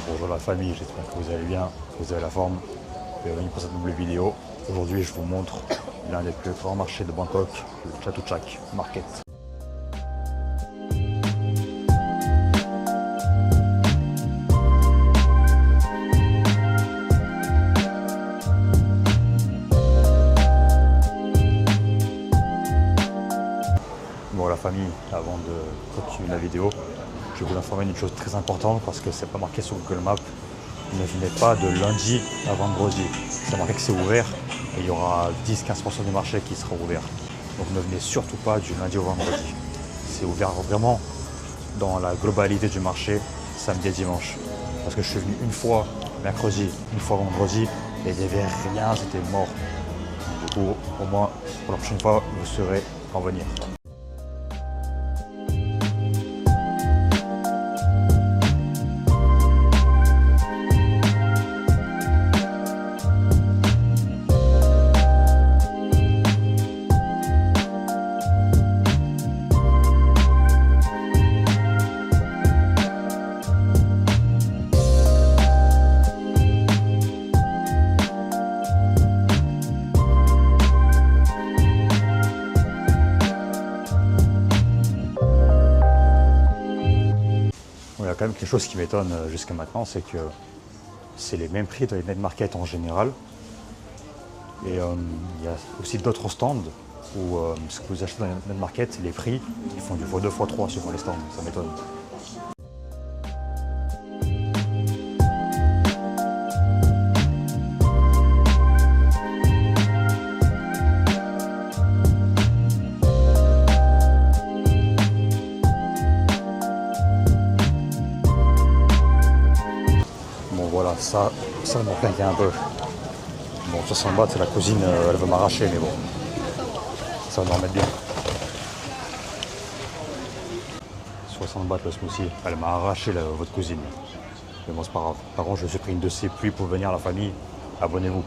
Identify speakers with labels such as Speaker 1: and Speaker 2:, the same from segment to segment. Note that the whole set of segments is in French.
Speaker 1: Bonjour la famille, j'espère que vous allez bien, que vous avez la forme. Bienvenue pour cette nouvelle vidéo. Aujourd'hui je vous montre l'un des plus grands marchés de Bangkok, le Chatuchak Market. Bon la famille, avant de continuer la vidéo, je vais vous informer d'une chose très importante parce que c'est pas marqué sur Google Maps. Ne venez pas de lundi à vendredi. C'est marqué que c'est ouvert et il y aura 10-15% du marché qui sera ouvert. Donc ne venez surtout pas du lundi au vendredi. C'est ouvert vraiment dans la globalité du marché, samedi et dimanche. Parce que je suis venu une fois mercredi, une fois vendredi et il n'y avait rien, c'était mort. Du coup, au moins, pour la prochaine fois, vous saurez en venir. Il y a quand même quelque chose qui m'étonne jusqu'à maintenant, c'est que c'est les mêmes prix dans les net market en général. Et il y a aussi d'autres stands où ce que vous achetez dans les net market, les prix, ils font du x2, x3 sur les stands, ça m'étonne. Voilà, ça me plaît un peu. Bon, 60 bahts, c'est la cousine, elle veut m'arracher, mais bon, ça va m'en mettre bien. 60 bahts le smoothie, elle m'a arraché votre cousine. Mais bon, c'est pas grave. Par contre, je me suis pris une de ces pluies pour venir à la famille. Abonnez-vous.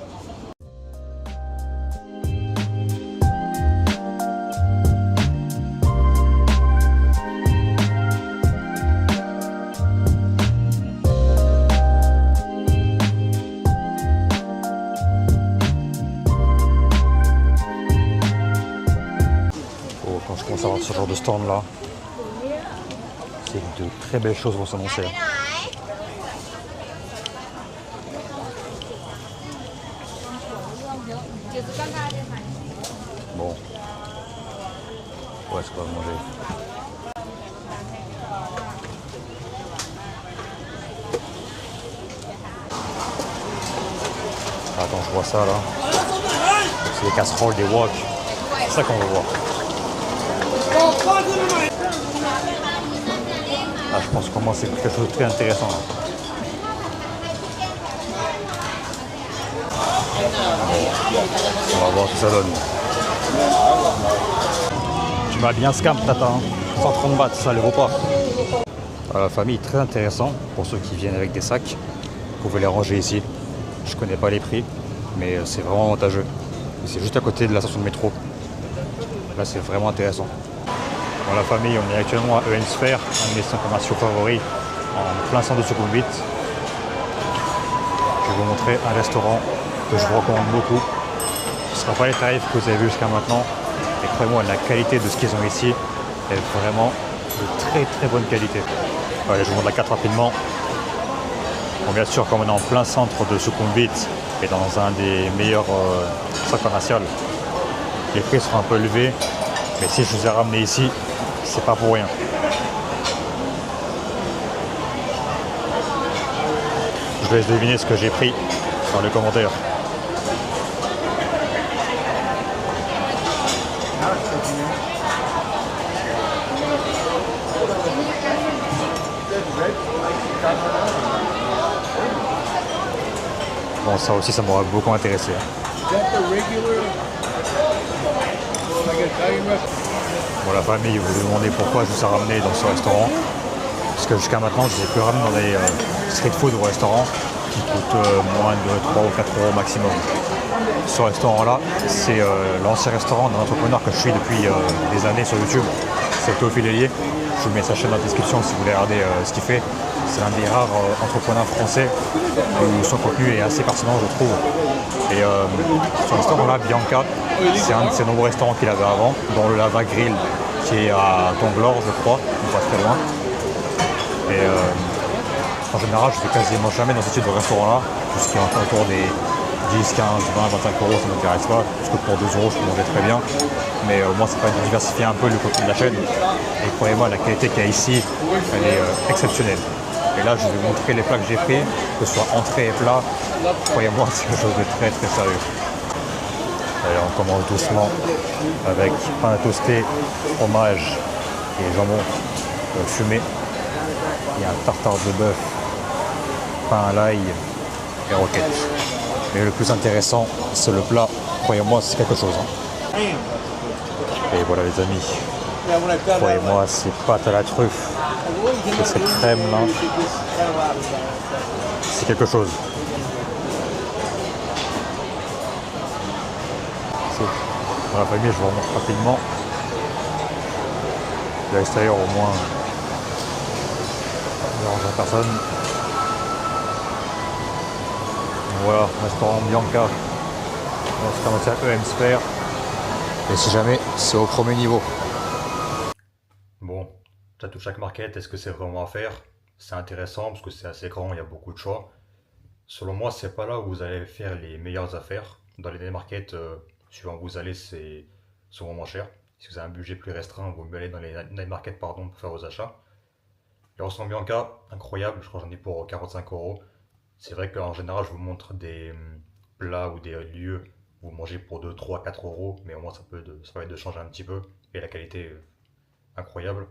Speaker 1: Quand je commence à voir ce genre de stand là, c'est que de très belles choses vont s'annoncer. Bon, ouais, c'est quoi manger. Attends, je vois ça là. C'est les casseroles, des wok. C'est ça qu'on veut voir. Ah, je pense que moi c'est quelque chose de très intéressant là. On va voir ce que ça donne. Tu m'as bien scam tata, hein. 130 bahts, ça ne les vaut pas. La famille, très intéressant pour ceux qui viennent avec des sacs. Vous pouvez les ranger ici. Je connais pas les prix, mais c'est vraiment avantageux. C'est juste à côté de la station de métro. Là c'est vraiment intéressant. Dans la famille, on est actuellement à Euensfer, un de mes centres commerciaux favoris, en plein centre de Sukhumvit. Je vais vous montrer un restaurant que je vous recommande beaucoup. Ce ne sera pas les tarifs que vous avez vus jusqu'à maintenant, mais croyez-moi, la qualité de ce qu'ils ont ici est vraiment de très très bonne qualité. Allez, je vous montre la carte rapidement. Bon, bien sûr, comme on est en plein centre de Sukhumvit et dans un des meilleurs centres commerciaux, les prix seront un peu élevés, mais si je vous ai ramené ici, c'est pas pour rien. Je vous laisse deviner ce que j'ai pris dans les commentaires. Bon, ça aussi, ça m'aurait beaucoup intéressé. Bon, la famille, vous vous demandez pourquoi je vous ai ramené dans ce restaurant. Parce que jusqu'à maintenant, je vous ai pu ramener dans des street food ou restaurants qui coûtent moins de 3 ou 4 € maximum. Ce restaurant-là, c'est l'ancien restaurant d'un entrepreneur que je suis depuis des années sur YouTube. c'est Théophile Hélier. Je vous mets sa chaîne dans la description si vous voulez regarder ce qu'il fait. C'est l'un des rares entrepreneurs français où son contenu est assez pertinent, je trouve. Et son restaurant-là, Bianca, c'est un de ses nombreux restaurants qu'il avait avant, dont le Lava Grill, qui est à Tonglor, je crois, pas très loin. Et en général, je ne vais quasiment jamais dans ce type de restaurant-là, tout ce qui est autour des 10, 15, 20, 25 euros, ça ne m'intéresse pas, parce que pour 2 euros, je peux manger très bien. Mais moi, ça permet de diversifier un peu le contenu de la chaîne. Et croyez-moi, la qualité qu'il y a ici, elle est exceptionnelle. Et là, je vais vous montrer les plats que j'ai pris, que ce soit entrée et plat. Croyez-moi, c'est quelque chose de très très sérieux. Allez, on commence doucement avec pain à toasté, fromage et jambon fumé. Il y a un tartare de bœuf, pain à l'ail et roquettes. Mais le plus intéressant, c'est le plat. Croyez-moi, c'est quelque chose. Hein. Et voilà les amis. Croyez-moi, ces pâtes à la truffe et cette crème là, c'est quelque chose. Dans la famille, je vous remontre rapidement. De l'extérieur au moins, ne dérange personne. Voilà, restaurant Bianca. On se commence à EM-Sphere. Et si jamais, c'est au premier niveau. Bon, tatou chaque market, est-ce que c'est vraiment à faire? C'est intéressant parce que c'est assez grand, il y a beaucoup de choix. Selon moi, c'est pas là où vous allez faire les meilleures affaires. Dans les markets, suivant où vous allez, c'est souvent moins cher. Si vous avez un budget plus restreint, vous mieux aller dans les night markets pour faire vos achats. Les restaurants Bianca, incroyable, je crois que j'en ai pour 45 euros. C'est vrai qu'en général, je vous montre des plats ou des lieux où vous mangez pour 2, 3, 4 euros, mais au moins ça permet de changer un petit peu. Et la qualité est incroyable.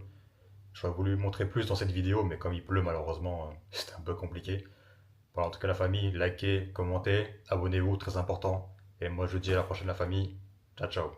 Speaker 1: J'aurais voulu montrer plus dans cette vidéo, mais comme il pleut, malheureusement, c'est un peu compliqué. Voilà, en tout cas, la famille, likez, commentez, abonnez-vous, très important. Et moi, je vous dis à la prochaine, la famille. Ciao, ciao.